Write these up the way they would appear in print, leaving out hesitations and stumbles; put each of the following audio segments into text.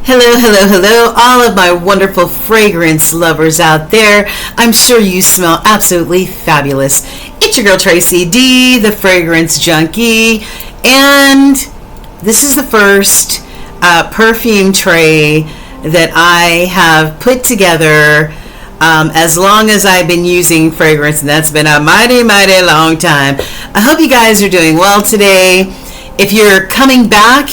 Hello, hello, hello, all of my wonderful fragrance lovers out there. I'm sure you smell absolutely fabulous. It's your girl Tracy D, the fragrance junkie, and this is the first perfume tray that I have put together as long as I've been using fragrance, and that's been a mighty, mighty long time. I hope you guys are doing well today. If you're coming back,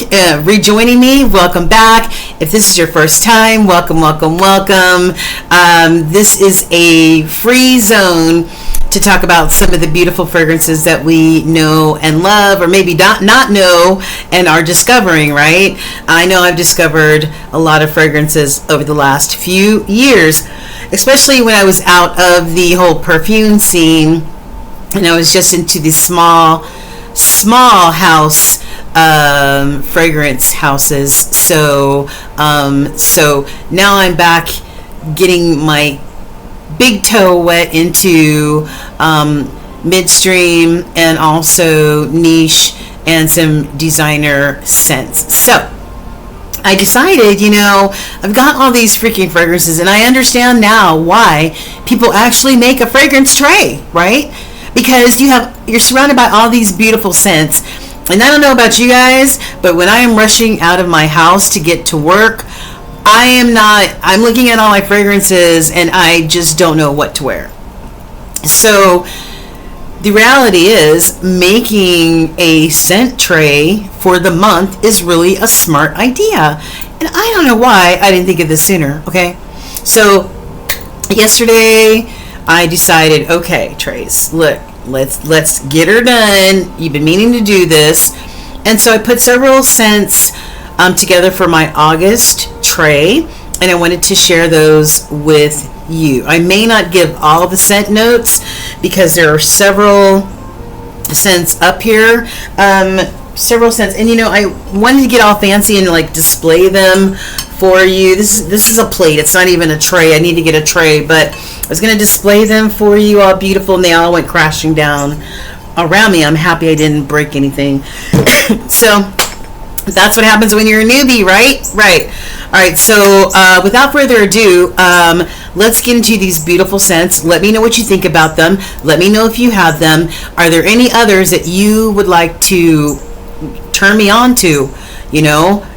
rejoining me, welcome back. If this is your first time, welcome, welcome, welcome. This is a free zone to talk about some of the beautiful fragrances that we know and love, or maybe not know and are discovering, right? I know I've discovered a lot of fragrances over the last few years, especially when I was out of the whole perfume scene and I was just into the small house fragrance houses. So now I'm back getting my big toe wet into midstream and also niche and some designer scents. So I decided, I've got all these freaking fragrances, and I understand now why people actually make a fragrance tray, right? Because you're surrounded by all these beautiful scents. And I don't know about you guys, but when I am rushing out of my house to get to work, I'm looking at all my fragrances and I just don't know what to wear. So the reality is, making a scent tray for the month is really a smart idea. And I don't know why I didn't think of this sooner, okay? So yesterday I decided, okay, Trace, look, let's get her done. You've been meaning to do this. And so I put several scents together for my August tray, and I wanted to share those with you. I may not give all the scent notes because there are several scents up here. Several scents, and I wanted to get all fancy and like display them for you. This is a plate. It's not even a tray. I need to get a tray, but I was going to display them for you, all beautiful, and they all went crashing down around me. I'm happy I didn't break anything. So that's what happens when you're a newbie, right? Right. All right. So without further ado, let's get into these beautiful scents. Let me know what you think about them. Let me know if you have them. Are there any others that you would like to turn me on to?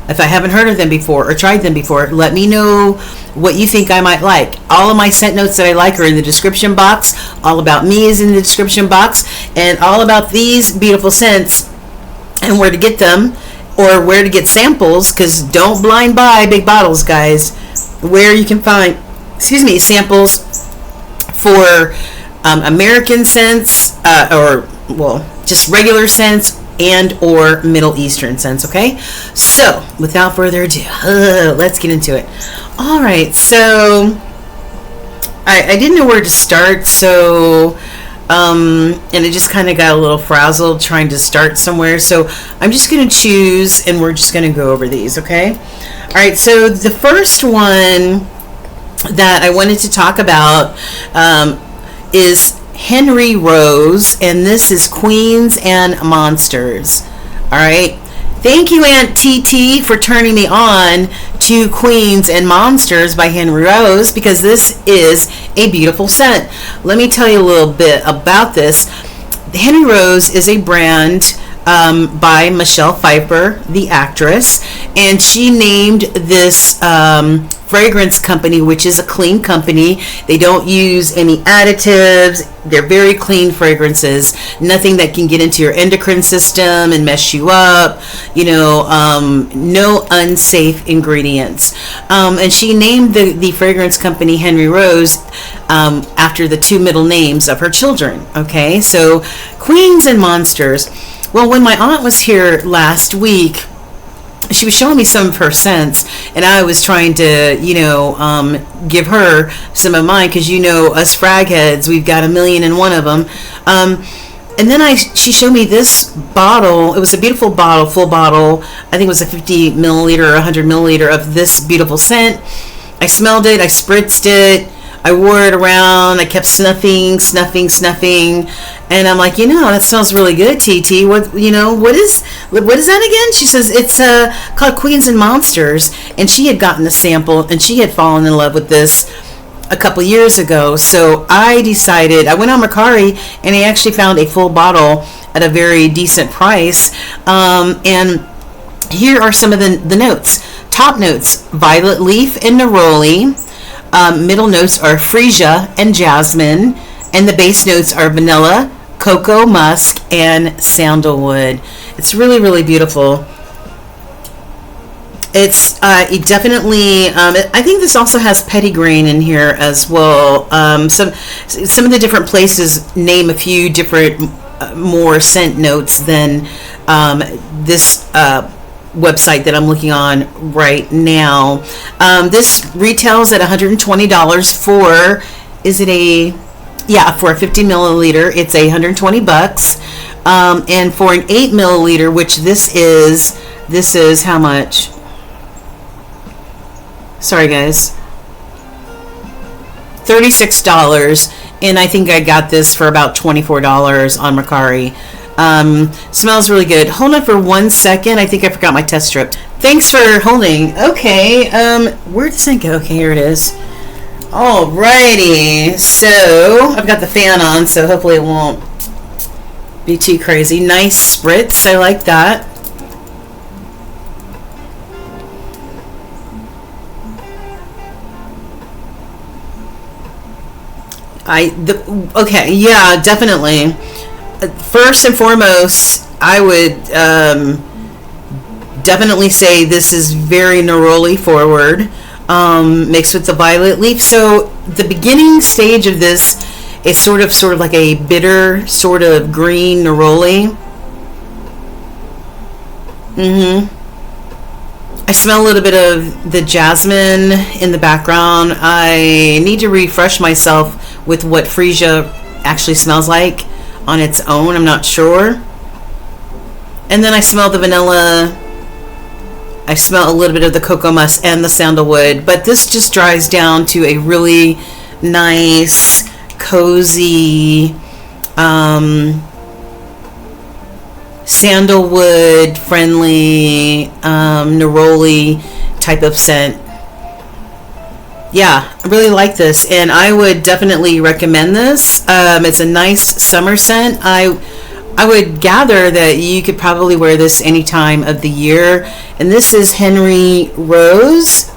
If I haven't heard of them before or tried them before, let me know what you think I might like. All of my scent notes that I like are in the description box. All about me is in the description box, and all about these beautiful scents and where to get them, or where to get samples, because don't blind buy big bottles, guys. Where you can find samples for American scents, or just regular scents, and or Middle Eastern scents. Okay, so without further ado, let's get into it. All right, so I didn't know where to start, so and it just kind of got a little frazzled trying to start somewhere, so I'm just going to choose, and we're just going to go over these. Okay, all right, so the first one that I wanted to talk about is Henry Rose, and this is Queens and Monsters. All right, thank you, Aunt TT, for turning me on to Queens and Monsters by Henry Rose, because this is a beautiful scent. Let me tell you a little bit about this. Henry Rose is a brand by Michelle Pfeiffer, the actress, and she named this fragrance company, which is a clean company. They don't use any additives. They're very clean fragrances. Nothing that can get into your endocrine system and mess you up. No unsafe ingredients. And she named the fragrance company Henry Rose after the two middle names of her children. Okay, so Queens and Monsters. Well, when my aunt was here last week, she was showing me some of her scents, and I was trying to, give her some of mine, because us frag heads, we've got 1,000,001 of them. And then she showed me this bottle. It was a beautiful bottle, full bottle. I think it was a 50 milliliter or 100 milliliter of this beautiful scent. I smelled it. I spritzed it. I wore it around. I kept snuffing, and I'm like, that smells really good, TT. What is that again? She says it's called Queens and Monsters, and she had gotten a sample, and she had fallen in love with this a couple years ago. So I decided, I went on MERCARI, and I actually found a full bottle at a very decent price. And here are some of the notes. Top notes: violet leaf and neroli. Middle notes are freesia and jasmine, and the base notes are vanilla, cocoa, musk, and sandalwood. It's really, really beautiful. It definitely, I think this also has petitgrain in here as well. Some of the different places name a few different more scent notes than this website that I'm looking on right now. This retails at $120 for, for a 50 milliliter, it's $120. And for an 8 milliliter, which this is how much? Sorry guys, $36, and I think I got this for about $24 on MERCARI. Smells really good. Hold on for 1 second. I think I forgot my test strip. Thanks for holding. Okay, where does it go? Okay, here it is. Alrighty, so I've got the fan on, so hopefully it won't be too crazy. Nice spritz. I like that. Okay, yeah, definitely. First and foremost, I would definitely say this is very neroli forward, mixed with the violet leaf. So the beginning stage of this is sort of like a bitter sort of green neroli. I smell a little bit of the jasmine in the background. I need to refresh myself with what freesia actually smells like on its own. I'm not sure. And then I smell the vanilla. I smell a little bit of the cocoa musk and the sandalwood, but this just dries down to a really nice, cozy, sandalwood friendly, neroli type of scent. Yeah, I really like this, and I would definitely recommend this. It's a nice summer scent. I would gather that you could probably wear this any time of the year. And this is Henry Rose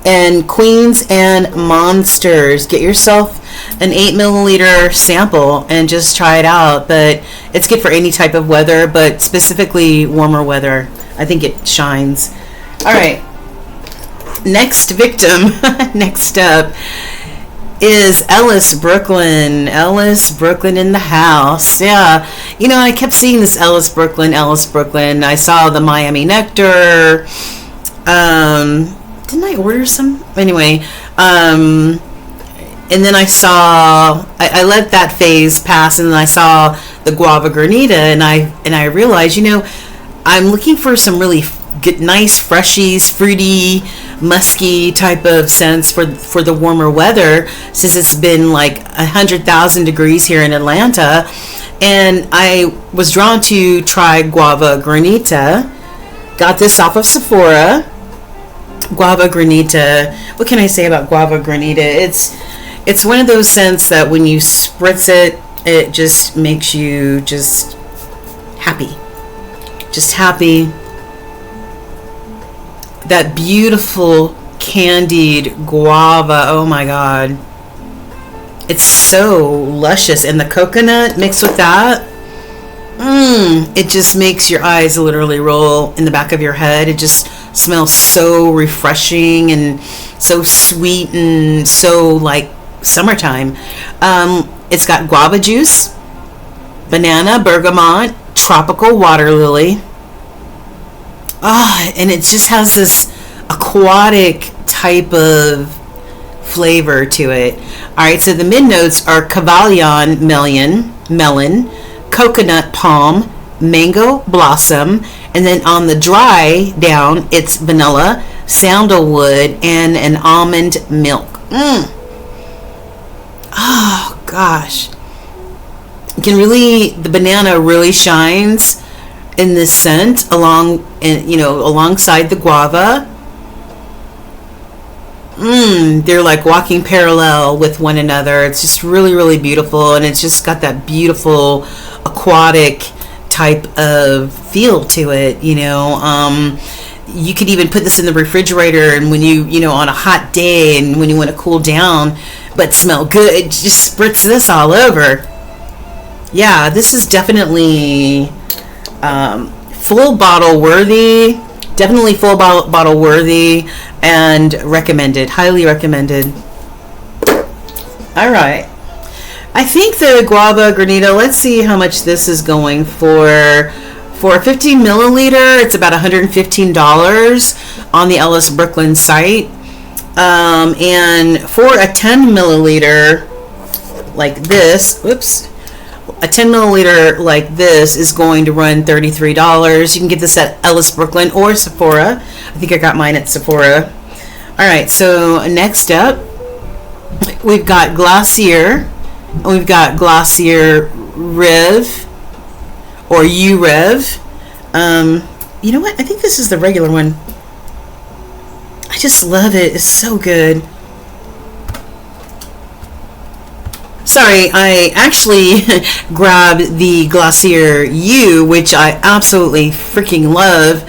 and Queens and Monsters. Get yourself an 8 milliliter sample and just try it out. But it's good for any type of weather, but specifically warmer weather. I think it shines. All right. Next victim, next up, is Ellis Brooklyn. Ellis Brooklyn in the house. Yeah, I kept seeing this Ellis Brooklyn. I saw the Miami Nectar. Didn't I order some? Anyway, and then I saw, I let that phase pass, and then I saw the Guava Granita, and I realized, I'm looking for some really good, nice, freshies, fruity, musky type of scents for the warmer weather, since it's been like 100,000 degrees here in Atlanta. And I was drawn to try Guava Granita. Got this off of Sephora. Guava Granita. What can I say about Guava Granita? It's one of those scents that when you spritz it, it just makes you just happy. Just happy. That beautiful candied guava. Oh my God. It's so luscious. And the coconut mixed with that. It just makes your eyes literally roll in the back of your head. It just smells so refreshing and so sweet and so like summertime. It's got guava juice, banana, bergamot, tropical water lily. And it just has this aquatic type of flavor to it. All right, so the mid notes are Cavalion melon, coconut palm, mango blossom, and then on the dry down, it's vanilla, sandalwood, and an almond milk. Oh gosh, you can really, the banana really shines in this scent alongside the guava. They're like walking parallel with one another. It's just really, really beautiful, and it's just got that beautiful aquatic type of feel to it. You could even put this in the refrigerator, and when you on a hot day and when you want to cool down but smell good, just spritz this all over. Yeah, this is definitely full bottle worthy. Definitely full bottle worthy, and recommended. Highly recommended. All right. I think the guava granita, let's see how much this is going for. For a 15 milliliter, it's about $115 on the Ellis Brooklyn site. And for a 10 milliliter like this, a 10 milliliter like this is going to run $33. You can get this at Ellis Brooklyn or Sephora. I think I got mine at Sephora. All right, so next up, we've got Glossier. We've got Glossier Rev or U-Rev. You know what? I think this is the regular one. I just love it. It's so good. Sorry, I actually grabbed the Glossier U, which I absolutely freaking love.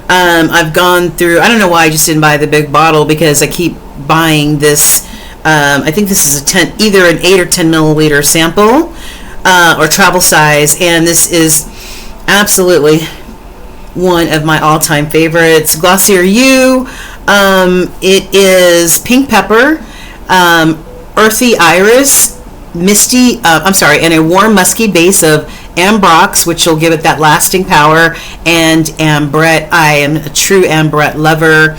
I've gone through, I don't know why I just didn't buy the big bottle, because I keep buying this. I think this is either an 8 or 10 milliliter sample or travel size, and this is absolutely one of my all-time favorites. Glossier U. It is pink pepper, earthy iris, misty, and a warm musky base of ambrox, which will give it that lasting power, and ambrette. I am a true ambrette lover,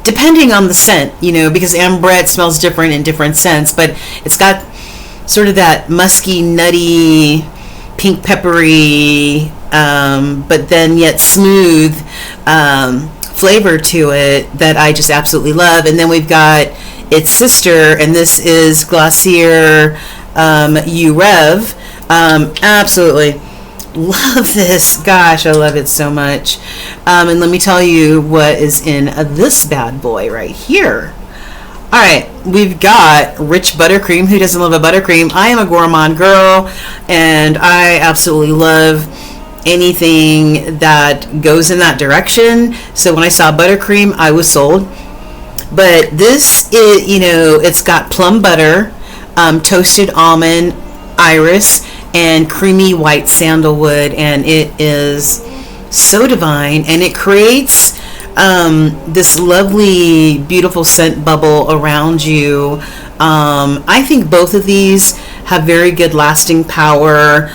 depending on the scent, because ambrette smells different in different scents, but it's got sort of that musky, nutty, pink peppery, but then yet smooth flavor to it that I just absolutely love. And then we've got its sister, and this is Glossier U-Rev. Absolutely love this. Gosh, I love it so much. And let me tell you what is in this bad boy right here. All right, we've got rich buttercream. Who doesn't love a buttercream? I am a gourmand girl, and I absolutely love anything that goes in that direction. So when I saw buttercream, I was sold. But this is, it's got plum butter, toasted almond, iris, and creamy white sandalwood, and it is so divine, and it creates this lovely, beautiful scent bubble around you. I think both of these have very good lasting power.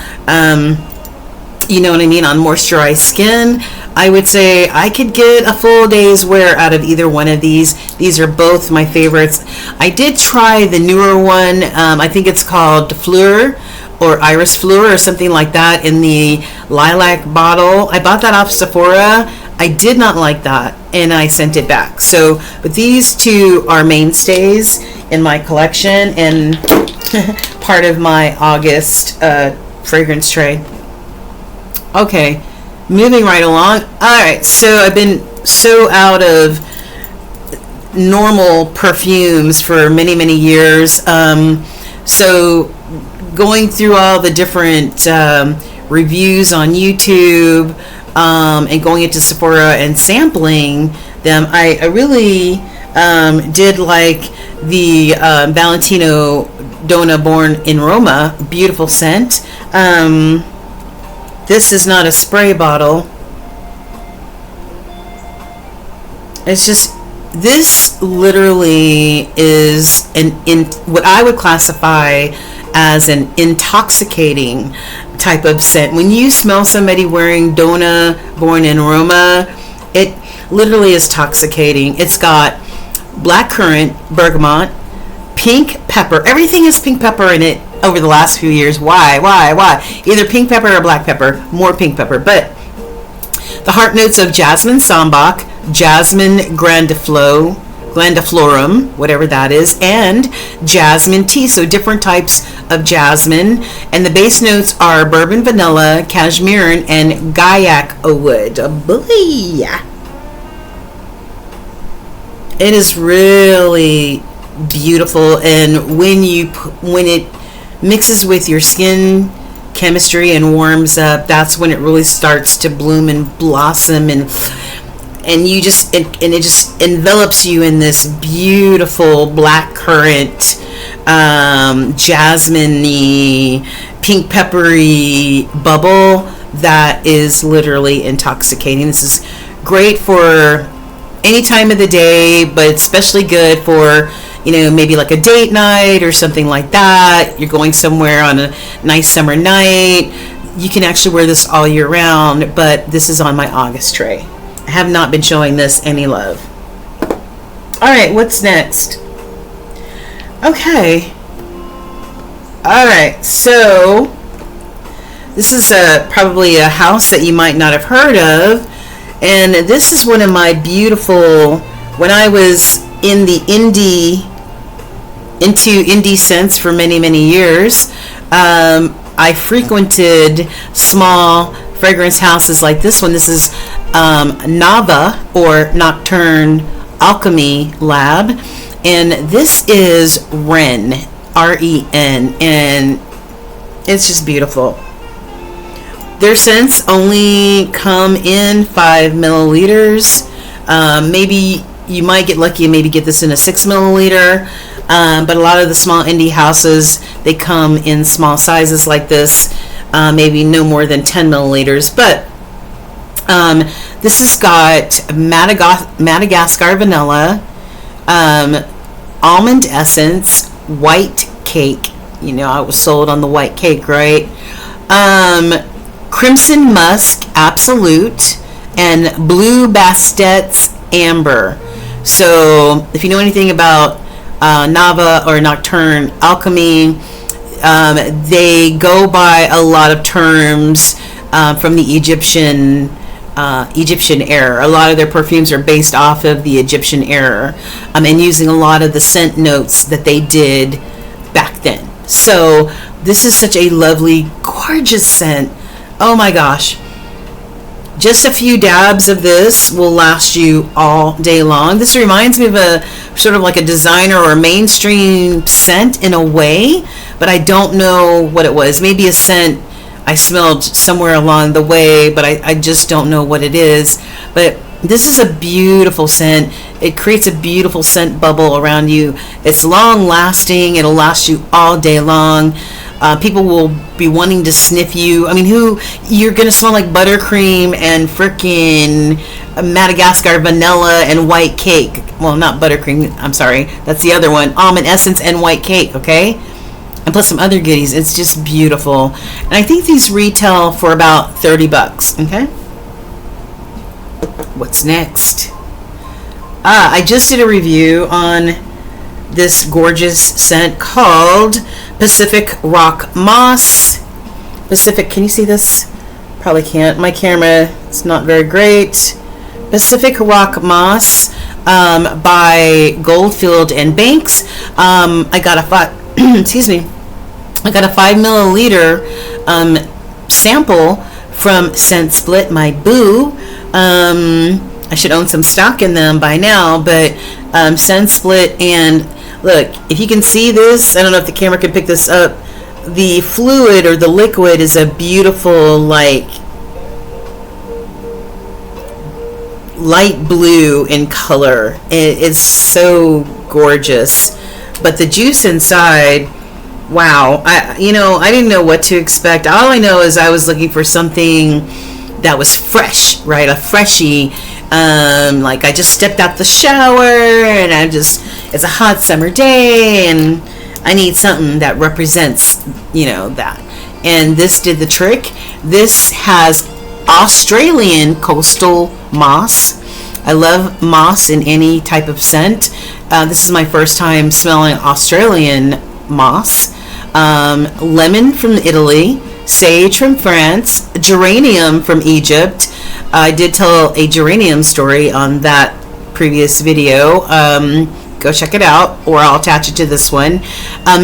You know what I mean? On moisturized skin, I would say I could get a full day's wear out of either one of these. These are both my favorites. I did try the newer one. I think it's called Fleur or Iris Fleur or something like that in the lilac bottle. I bought that off Sephora. I did not like that, and I sent it back. So, but these two are mainstays in my collection and part of my August fragrance tray. Okay, moving right along. All right, so I've been so out of normal perfumes for many, many years. So going through all the different reviews on YouTube and going into Sephora and sampling them, I really did like the Valentino Donna Born in Roma. Beautiful scent. This is not a spray bottle. It's just, this literally is what I would classify as an intoxicating type of scent. When you smell somebody wearing Donna Born in Roma, it literally is intoxicating. It's got black currant, bergamot, pink pepper. Everything is pink pepper in it over the last few years. Why? Either pink pepper or black pepper. More pink pepper. But the heart notes of jasmine sambac, jasmine grandiflot, grandiflorum, whatever that is, and jasmine tea. So different types of jasmine. And the base notes are bourbon vanilla, cashmere, and gaiac wood. Boy. It is really beautiful, and when it mixes with your skin chemistry and warms up, that's when it really starts to bloom and blossom, and it just envelops you in this beautiful black currant, jasmine-y, pink peppery bubble that is literally intoxicating. This is great for any time of the day, but especially good for, maybe like a date night or something like that. You're going somewhere on a nice summer night. You can actually wear this all year round, but this is on my August tray. I have not been showing this any love. All right, what's next? Okay. All right, so this is probably a house that you might not have heard of. And this is one of my beautiful, when I was in the indie scents for many, many years, I frequented small fragrance houses like this one. This is NAVA, or Nocturne Alchemy Lab. And this is Ren, R-E-N, and it's just beautiful. Their scents only come in 5 milliliters. Maybe you might get lucky and maybe get this in a 6 milliliter. But a lot of the small indie houses, they come in small sizes like this, maybe no more than 10 milliliters. But this has got Madagascar vanilla, almond essence, white cake. I was sold on the white cake, right? Crimson musk absolute, and blue bastet's amber. So if you know anything about NAVA or Nocturne Alchemy, they go by a lot of terms from the Egyptian era. A lot of their perfumes are based off of the Egyptian era, and using a lot of the scent notes that they did back then. So this is such a lovely, gorgeous scent. Oh my gosh. Just a few dabs of this will last you all day long. This reminds me of a sort of like a designer or mainstream scent in a way, but I don't know what it was. Maybe a scent I smelled somewhere along the way, but I just don't know what it is. But this is a beautiful scent. It creates a beautiful scent bubble around you. It's long lasting. It'll last you all day long. People will be wanting to sniff you. I mean, you're going to smell like buttercream and freaking Madagascar vanilla and white cake. Well, not buttercream. I'm sorry. That's the other one. Almond essence and white cake, okay? And plus some other goodies. It's just beautiful. And I think these retail for about $30, okay? What's next? I just did a review on this gorgeous scent called Pacific Rock Moss. Pacific, can you see this? Probably can't. My camera is not very great. Pacific Rock Moss by Goldfield and Banks. I got a excuse me. I got a 5 milliliter sample from Scent Split, my boo. I should own some stock in them by now, but Scent Split, and look, if you can see this, I don't know if the camera can pick this up, the fluid or the liquid is a beautiful, like, light blue in color. It is so gorgeous. But the juice inside, wow, I didn't know what to expect. All I know is I was looking for something that was fresh, right? A freshie. Like I just stepped out the shower and it's a hot summer day and I need something that represents, that. And this did the trick. This has Australian coastal moss. I love moss in any type of scent. This is my first time smelling Australian moss. Lemon from Italy, sage from France, geranium from Egypt. I did tell a geranium story on that previous video. Go check it out, or I'll attach it to this one.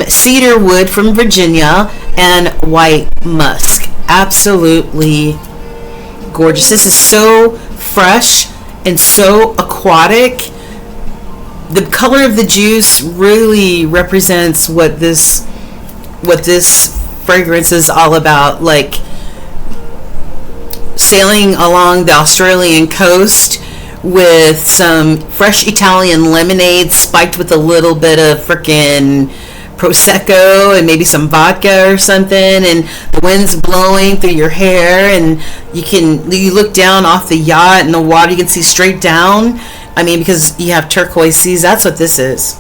Cedar wood from Virginia and white musk. Absolutely gorgeous. This is so fresh and so aquatic. The color of the juice really represents what this fragrance is all about, like sailing along the Australian coast with some fresh Italian lemonade spiked with a little bit of frickin' Prosecco and maybe some vodka or something, and the wind's blowing through your hair, and you look down off the yacht and the water, you can see straight down. I mean, because you have turquoise seas, that's what this is.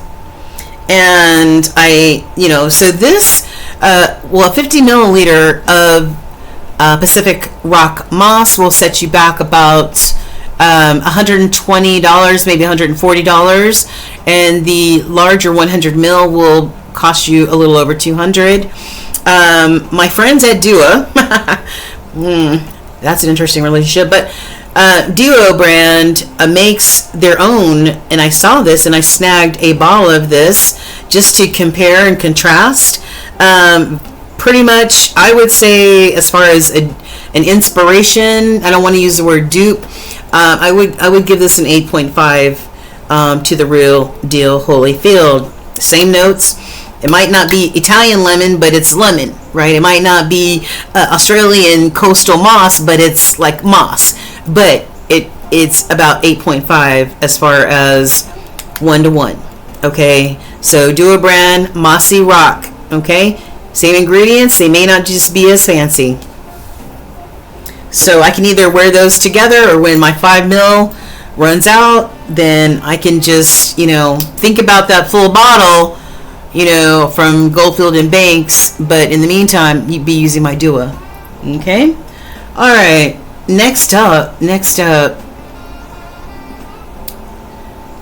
And so this, a 50 milliliter of Pacific Rock Moss will set you back about $120, maybe $140, and the larger 100 mil will cost you a little over $200. My friends at Dua, that's an interesting relationship, but Duo brand makes their own, and I saw this and I snagged a bottle of this just to compare and contrast. Pretty much, I would say, as far as an inspiration, I don't want to use the word dupe, I would give this an 8.5 to the real deal Holyfield. Same notes. It might not be Italian lemon, but it's lemon, right? It might not be Australian coastal moss, but it's like moss. But it's about 8.5 as far as 1-to-1. Okay, so Duo brand, Mossy Rock. Okay, same ingredients. They may not just be as fancy. So I can either wear those together, or when my 5 mil runs out, then I can just, think about that full bottle, from Goldfield and Banks. But in the meantime, you'd be using my Dua. Okay? All right. Next up.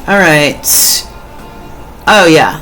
All right. Oh, yeah.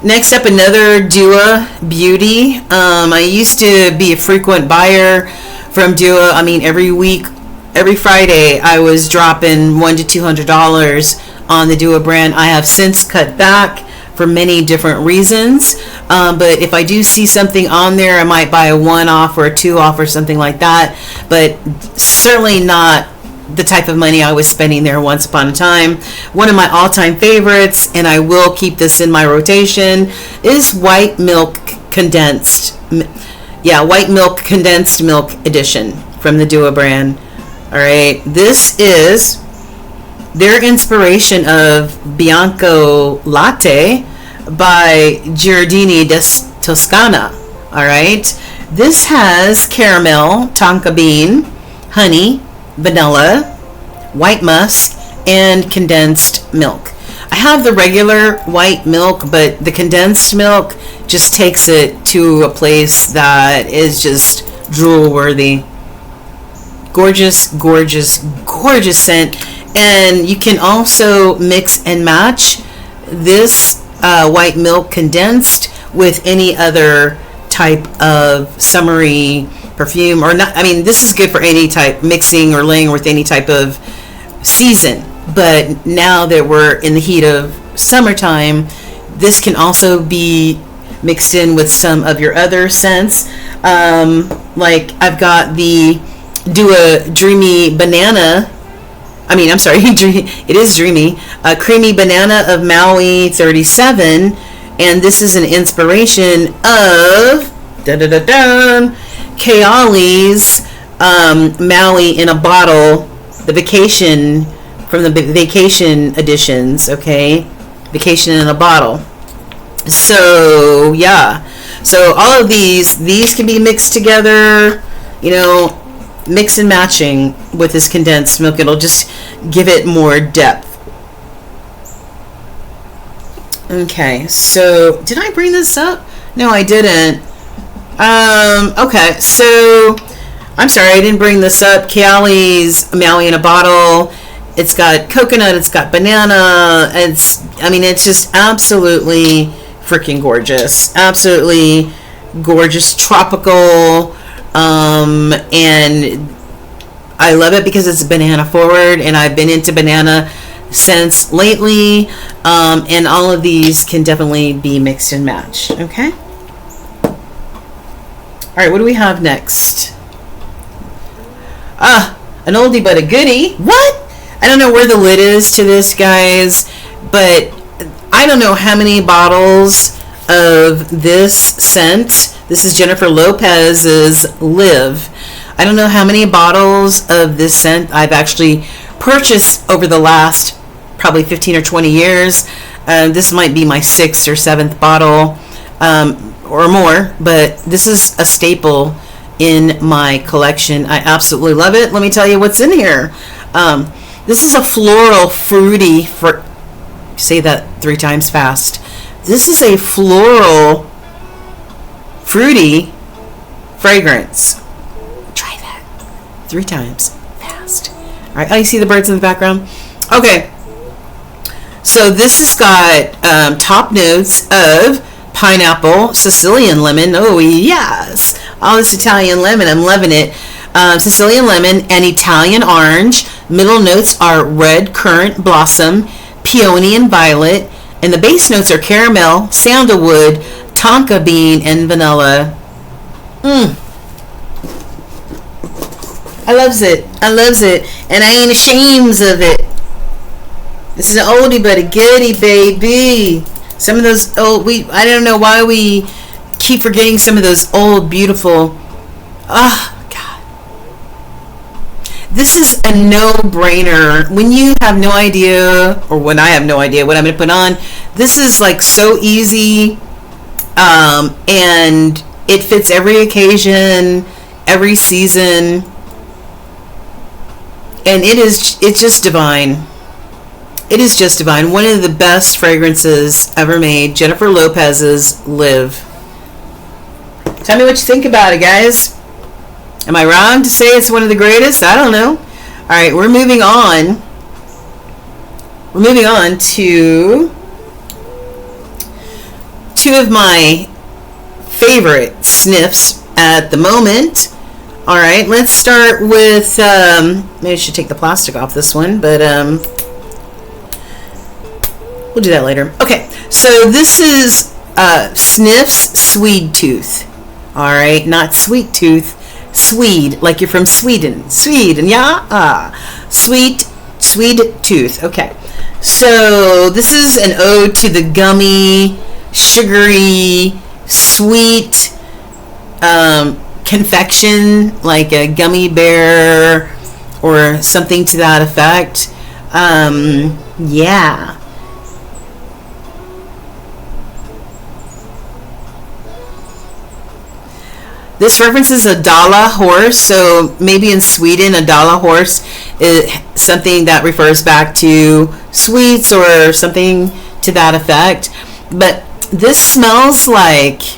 Next up, another Dua Beauty. I used to be a frequent buyer from Dua. I mean, every week, every Friday, I was dropping $100 to $200 on the Dua brand. I have since cut back for many different reasons. But if I do see something on there, I might buy a 1 off or a 2 off or something like that. But certainly not the type of money I was spending there once upon a time. One of my all-time favorites, and I will keep this in my rotation, is white milk condensed. White milk condensed milk edition from the Dua brand. All right, this is their inspiration of Bianco Latte by Giardini di Toscana. All right, this has caramel, tonka bean, honey, vanilla, white musk, and condensed milk. I have the regular white milk, but the condensed milk just takes it to a place that is just drool worthy. Gorgeous, gorgeous, gorgeous scent. And you can also mix and match this white milk condensed with any other type of summery perfume, or not. I mean, this is good for any type, mixing or laying with any type of season. But now that we're in the heat of summertime, this can also be mixed in with some of your other scents. Like I've got the Dua Dreamy Banana. It is Dreamy. Creamy Banana of Maui 37. And this is an inspiration of Kayali's Maui in a bottle, the vacation, from the vacation editions, okay? Vacation in a bottle. So, yeah. So, all of these can be mixed together, mix and matching with this condensed milk. It'll just give it more depth. Okay, so did I bring this up? No, I didn't. Okay, so I'm sorry, I didn't bring this up. Kayali's Maui in a bottle. It's got coconut, it's got banana. It's just absolutely freaking gorgeous. Absolutely gorgeous, tropical, and I love it because it's banana forward, and I've been into banana scents lately, and all of these can definitely be mixed and matched. Okay. All right, what do we have next? An oldie but a goodie. What? I don't know where the lid is to this, guys, but I don't know how many bottles of this scent. This is Jennifer Lopez's Live. I don't know how many bottles of this scent I've actually purchased over the last probably 15 or 20 years. This might be my 6th or 7th bottle or more, but this is a staple in my collection. I absolutely love it. Let me tell you what's in here. This is a floral fruity, say that 3 times fast. This is a floral fruity fragrance. Try that 3 times fast. All right, you see the birds in the background? Okay, so this has got top notes of pineapple, Sicilian lemon. Oh yes, all this Italian lemon, I'm loving it. Sicilian lemon and Italian orange. Middle notes are red currant blossom, peony and violet, and the base notes are caramel, sandalwood, tonka bean, and vanilla. I loves it. I loves it, and I ain't ashamed of it. This is an oldie but a goodie, baby. Some of those old, I don't know why we keep forgetting some of those old, beautiful, God. This is a no-brainer. When you have no idea, or when I have no idea what I'm going to put on, this is like so easy, and it fits every occasion, every season, and it's just divine. It is just divine. One of the best fragrances ever made. Jennifer Lopez's Live. Tell me what you think about it, guys. Am I wrong to say it's one of the greatest? I don't know. All right, we're moving on. We're moving on to 2 of my favorite Snifs at the moment. All right, let's start with, maybe I should take the plastic off this one, but we'll do that later. Okay, so this is Snif's Swede Tooth. All right, not sweet tooth, Swede, like you're from Sweden. Sweden, yeah? Swede Tooth. Okay, so this is an ode to the gummy, sugary, sweet confection, like a gummy bear or something to that effect. Yeah. This references a Dala horse, so maybe in Sweden a Dala horse is something that refers back to sweets or something to that effect. But this smells like,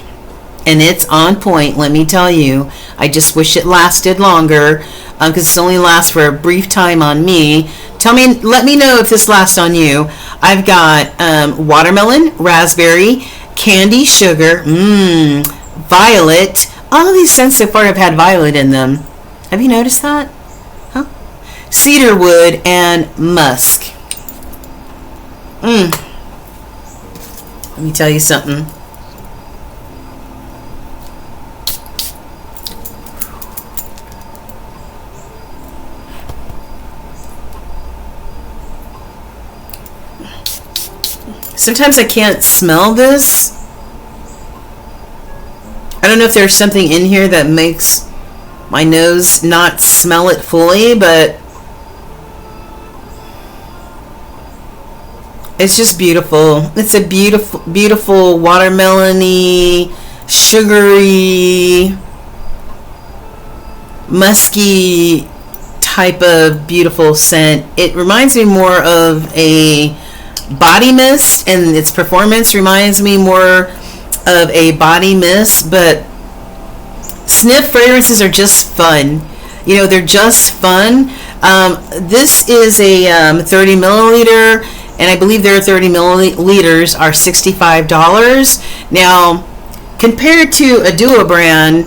and it's on point, let me tell you. I just wish it lasted longer, because it only lasts for a brief time on me. Let me know if this lasts on you. I've got watermelon, raspberry, candy sugar, violet. All of these scents so far have had violet in them. Have you noticed that? Huh? Cedar wood and musk. Let me tell you something. Sometimes I can't smell this. I don't know if there's something in here that makes my nose not smell it fully, but it's just beautiful. It's a beautiful, beautiful watermelon-y, sugary, musky type of beautiful scent. It reminds me more of a body mist, and its performance reminds me more of a body mist, but Snif fragrances are just fun. You know, they're just fun. This is a 30 milliliter, and I believe their 30 milliliters are $65. Now, compared to a Duo brand,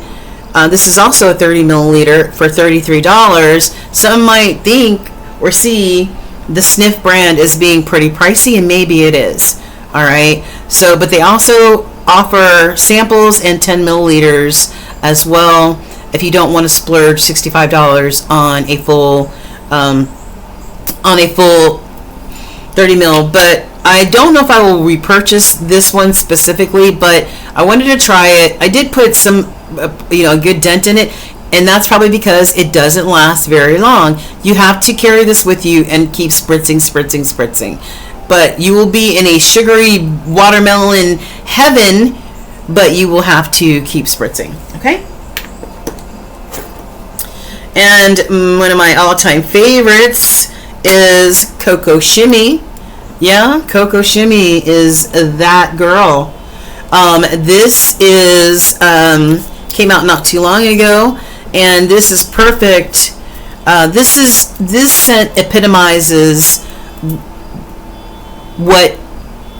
This is also a 30 milliliter for $33. Some might think or see the Snif brand as being pretty pricey, and maybe it is. All right. So, but they also offer samples in 10 milliliters as well. If you don't want to splurge $65 on a full 30 mil, but I don't know if I will repurchase this one specifically, but I wanted to try it. I did put some, a good dent in it, and that's probably because it doesn't last very long. You have to carry this with you and keep spritzing. But you will be in a sugary watermelon heaven, but you will have to keep spritzing. Okay? And one of my all-time favorites is Coco Shimmy. Yeah, Coco Shimmy is that girl. This is came out not too long ago, and this is perfect. This scent epitomizes what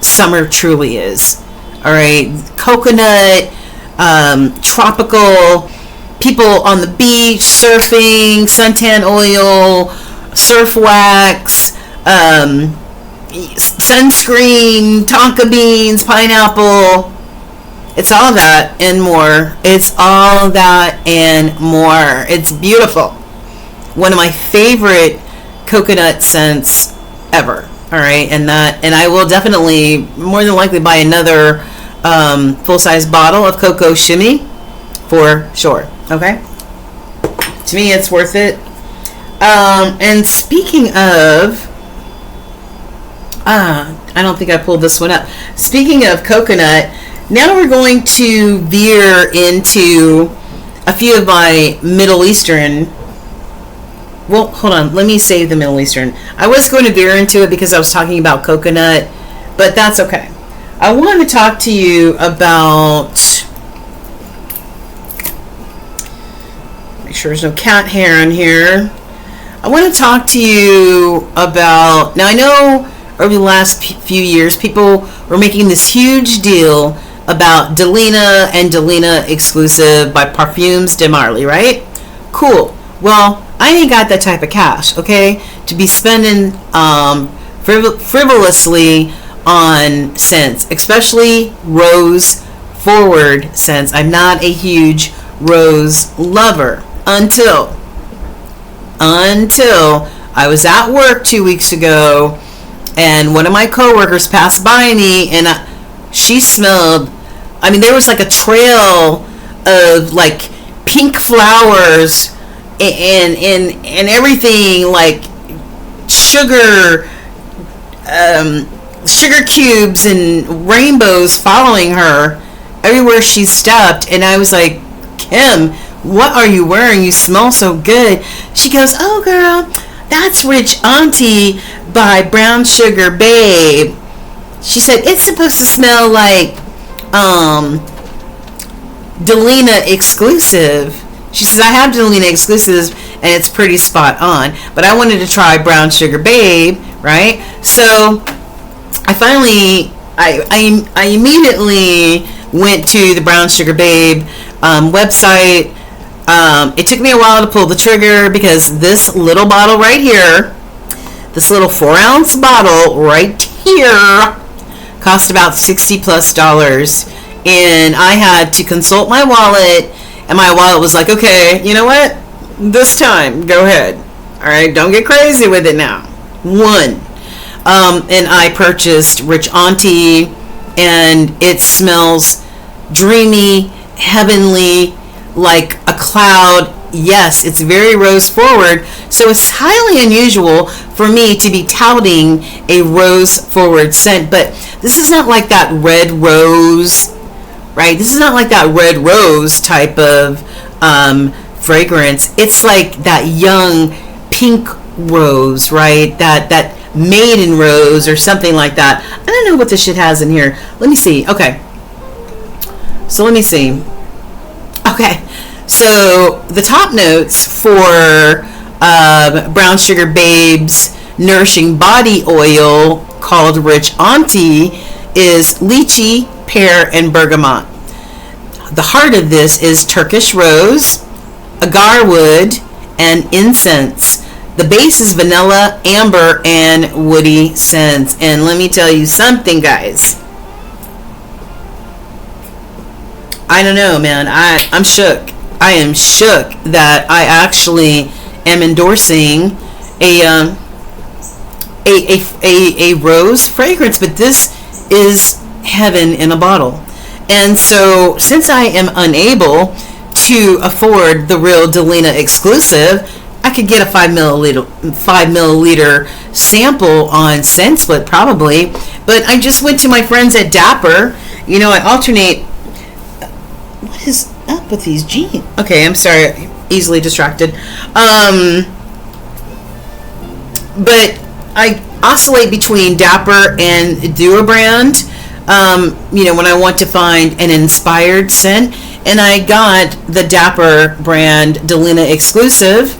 summer truly is. All right, coconut, tropical, people on the beach, surfing, suntan oil, surf wax, sunscreen, tonka beans, pineapple. It's all that and more. It's all that and more. It's beautiful. One of my favorite coconut scents ever. All right, and I will definitely, more than likely, buy another full-size bottle of Coco Shimmy for sure. Okay, to me, it's worth it. And speaking of, I don't think I pulled this one up. Speaking of coconut, now we're going to veer into a few of my Middle Eastern. Well, hold on. Let me save the Middle Eastern. I was going to veer into it because I was talking about coconut, but that's okay. I want to talk to you about, make sure there's no cat hair in here. I want to talk to you about, now I know over the last few years, people were making this huge deal about Delina and Delina exclusive by Parfums de Marly, right? Cool. Well, I ain't got that type of cash, okay, to be spending frivolously on scents, especially rose forward scents. I'm not a huge rose lover until I was at work 2 weeks ago, and one of my coworkers passed by me, and she smelled, I mean, there was like a trail of like pink flowers and everything, like sugar cubes and rainbows following her everywhere she stepped. And I was like, Kim, what are you wearing? You smell so good. She goes, oh girl, that's Rich Auntie by Brown Sugar Babe. She said it's supposed to smell like Delina exclusive. She says, I have Delina exclusives and it's pretty spot on, but I wanted to try Brown Sugar Babe, right? So I finally, I immediately went to the Brown Sugar Babe website. It took me a while to pull the trigger because this little bottle right here, this little 4-ounce bottle right here, cost about $60+, and I had to consult my wallet. And my wallet was like, okay, you know what? This time, go ahead. All right, don't get crazy with it now. And I purchased Rich Auntie, and it smells dreamy, heavenly, like a cloud. Yes, it's very rose forward. So it's highly unusual for me to be touting a rose forward scent. But this is not like that red rose, right? This is not like that red rose type of fragrance. It's like that young pink rose, right? That maiden rose or something like that. I don't know what this shit has in here. Let me see. Okay. So let me see. Okay. So the top notes for Brown Sugar Babe's Nourishing Body Oil called Rich Auntie is lychee, pear, and bergamot. the heart of this is Turkish rose, agar wood, and incense. The base is vanilla, amber, and woody scents. And let me tell you something, guys. I don't know, man. I'm shook. I am shook that I actually am endorsing a rose fragrance, but this is heaven in a bottle. And so, since I am unable to afford the real Delina exclusive, I could get a 5 milliliter sample on Scent Split probably. But I just went to my friends at Dapper. You know, I alternate. What is up with these jeans? Okay, I'm sorry, easily distracted. But I oscillate between Dapper and Duo brand. You know, when I want to find an inspired scent, and I got the Dapper brand Delina exclusive.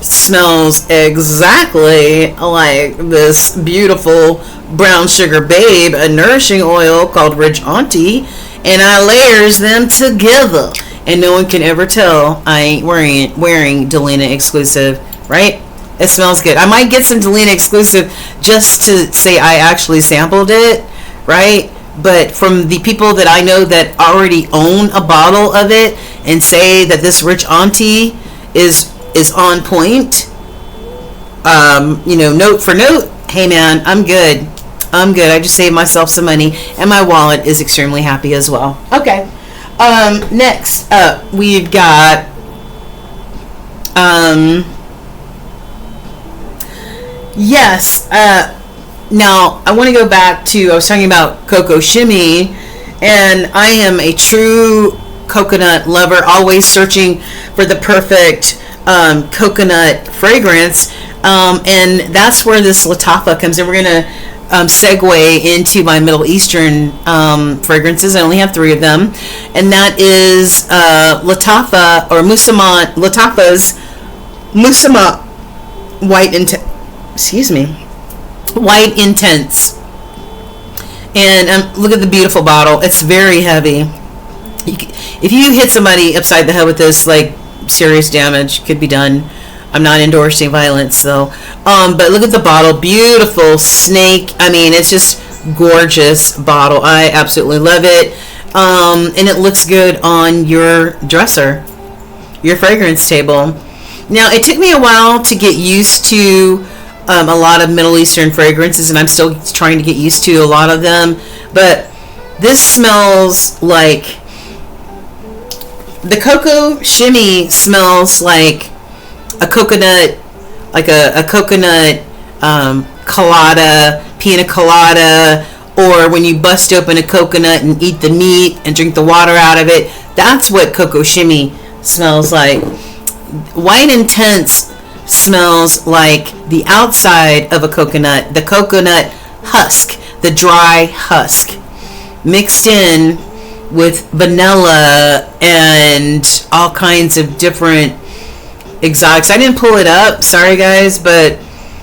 Smells exactly like this beautiful brown sugar babe, a nourishing oil called Rich Auntie, and I layers them together, and no one can ever tell I ain't wearing Delina exclusive, right? It smells good. I might get some Delina exclusive just to say I actually sampled it, right? But from the people that I know that already own a bottle of it and say that this Rich Auntie is on point, you know, note for note, hey man, I'm good. I just saved myself some money, and my wallet is extremely happy as well. Okay. Next up, we've got yes. Now I want to go back to, I was talking about Coco Shimmy, and I am a true coconut lover, always searching for the perfect coconut fragrance, and that's where this Lattafa comes in. We're gonna segue into my Middle Eastern fragrances. I only have 3 of them, and that is Lattafa or Mussamam, Lattafa's Mussamam White Intense. And look at the beautiful bottle. It's very heavy. If you hit somebody upside the head with this, like, serious damage could be done. I'm not endorsing violence though. But look at the bottle, beautiful snake. I mean, it's just gorgeous bottle. I absolutely love it. And it looks good on your dresser, your fragrance table. Now, it took me a while to get used to a lot of Middle Eastern fragrances, and I'm still trying to get used to a lot of them. But this smells like, the Coco Shimmy smells like a coconut, like a coconut colada, pina colada, or when you bust open a coconut and eat the meat and drink the water out of it. That's what Coco Shimmy smells like. White Intense smells like the outside of a coconut, the coconut husk, the dry husk, mixed in with vanilla and all kinds of different exotics. I didn't pull it up, sorry guys, but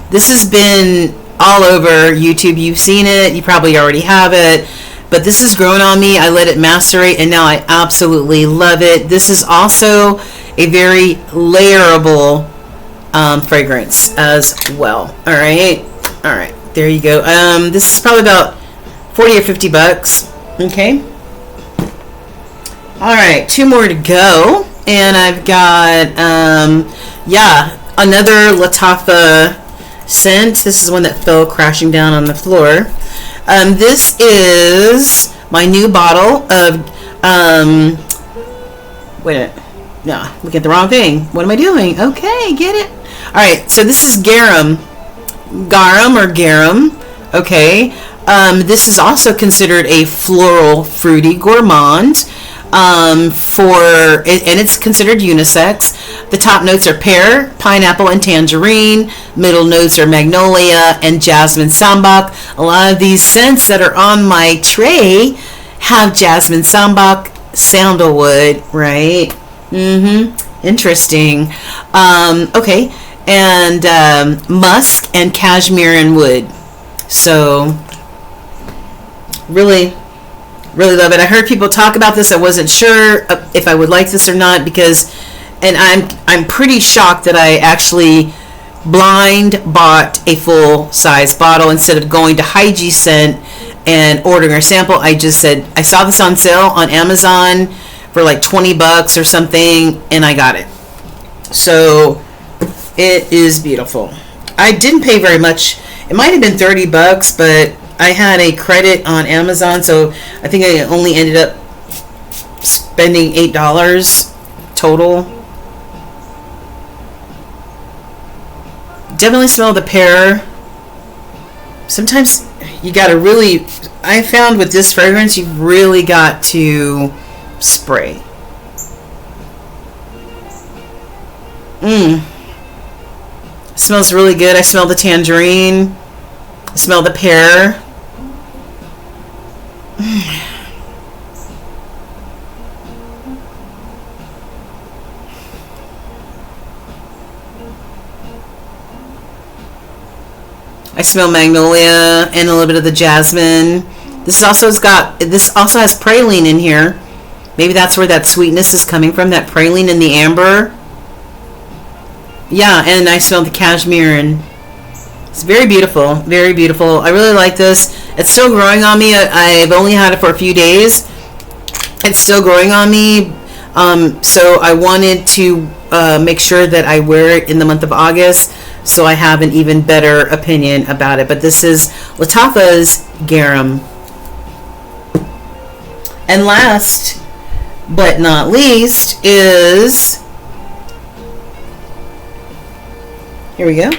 this has been all over YouTube. You've seen it, you probably already have it, but this has grown on me. I let it macerate, and now I absolutely love it. This is also a very layerable fragrance as well. All right, there you go. This is probably about 40 or 50 bucks. Okay. All right, 2 more to go, and I've got another Lattafa scent. This is one that fell crashing down on the floor. This is my new bottle of look at the wrong thing. What am I doing? Okay, get it. All right, so this is Garam. Okay. This is also considered a floral fruity gourmand. And it's considered unisex. The top notes are pear, pineapple, and tangerine. Middle notes are magnolia and jasmine sambac. A lot of these scents that are on my tray have jasmine sambac, sandalwood, right? Interesting. Okay, and musk and cashmere and wood. So really Really love it. I heard people talk about this. I wasn't sure if I would like this or not because, and I'm pretty shocked that I actually blind bought a full size bottle instead of going to Hygie Scent and ordering a sample. I just said I saw this on sale on Amazon for like $20 or something, and I got it. So it is beautiful. I didn't pay very much. It might have been $30, but I had a credit on Amazon, so I think I only ended up spending $8 total. Definitely smell the pear. Sometimes you gotta really, I found with this fragrance, you've really got to spray. Smells really good. I smell the tangerine. I smell the pear. I smell magnolia and a little bit of the jasmine. This also has praline in here. Maybe that's where that sweetness is coming from, that praline and the amber. Yeah, and I smell the cashmere, and it's very beautiful, very beautiful. I really like this. It's still growing on me. I've only had it for a few days. It's still growing on me. So I wanted to make sure that I wear it in the month of August, so I have an even better opinion about it. But this is Lattafa Gharam. And last but not least is, here we go,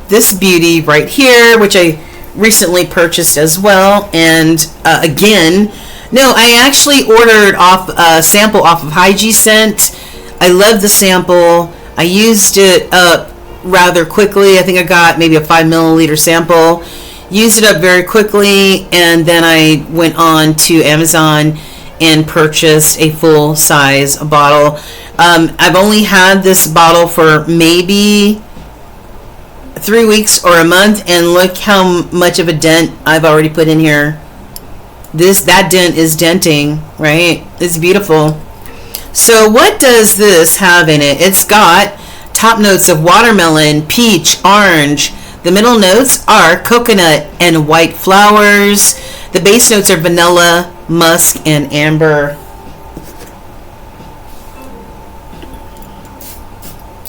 this beauty right here, which I recently purchased as well. And again, no, I actually ordered off a sample off of Hygie Scent. I love the sample. I used it up rather quickly. I think I got maybe a 5 milliliter sample. Used it up very quickly, and then I went on to Amazon and purchased a full size bottle. I've only had this bottle for maybe 3 weeks or a month, and look how much of a dent I've already put in here. That dent is denting, right? It's beautiful. So what does this have in it? It's got top notes of watermelon, peach, orange. The middle notes are coconut and white flowers. The base notes are vanilla, musk, and amber.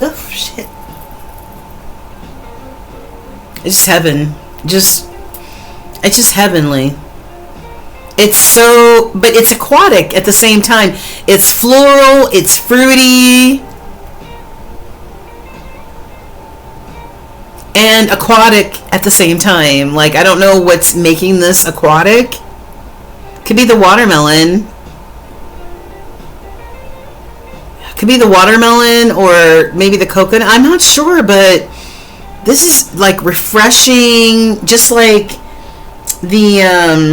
Oh, shit. It's just heaven. It's just heavenly. It's so, but it's aquatic at the same time. It's floral, it's fruity, and aquatic at the same time. Like, I don't know what's making this aquatic. Could be the watermelon. Could be the watermelon or maybe the coconut. I'm not sure, but this is like refreshing, just like the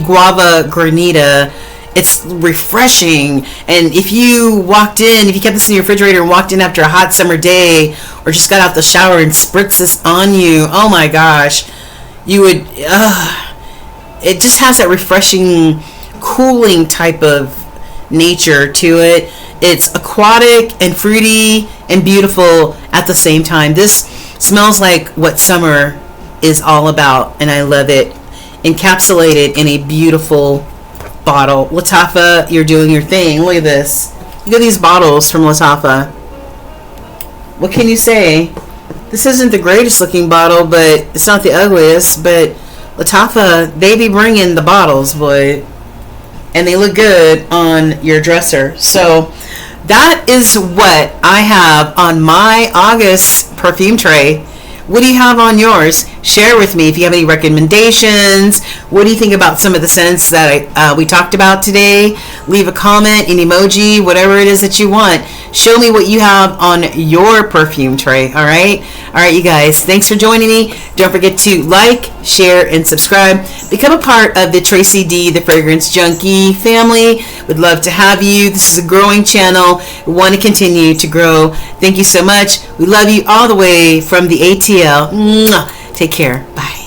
guava granita. It's refreshing, and if you kept this in your refrigerator and walked in after a hot summer day, or just got out the shower and spritz this on you, oh my gosh, you would, it just has that refreshing, cooling type of nature to it. It's aquatic and fruity and beautiful at the same time. This smells like what summer is all about, and I love it. Encapsulated in a beautiful bottle. Lattafa, you're doing your thing. Look at this. Look at these bottles from Lattafa. What can you say? This isn't the greatest looking bottle, but it's not the ugliest. But Lattafa, they be bringing the bottles, boy. And they look good on your dresser. So that is what I have on my August perfume tray. What do you have on yours? Share with me if you have any recommendations. What do you think about some of the scents that we talked about today? Leave a comment, an emoji, whatever it is that you want. Show me what you have on your perfume tray, all right? All right, you guys, thanks for joining me. Don't forget to like, share, and subscribe. Become a part of the Tracy D, the Fragrance Junkie family. Would love to have you. This is a growing channel. We want to continue to grow. Thank you so much. We love you all the way from the ATL. Mwah. Take care. Bye.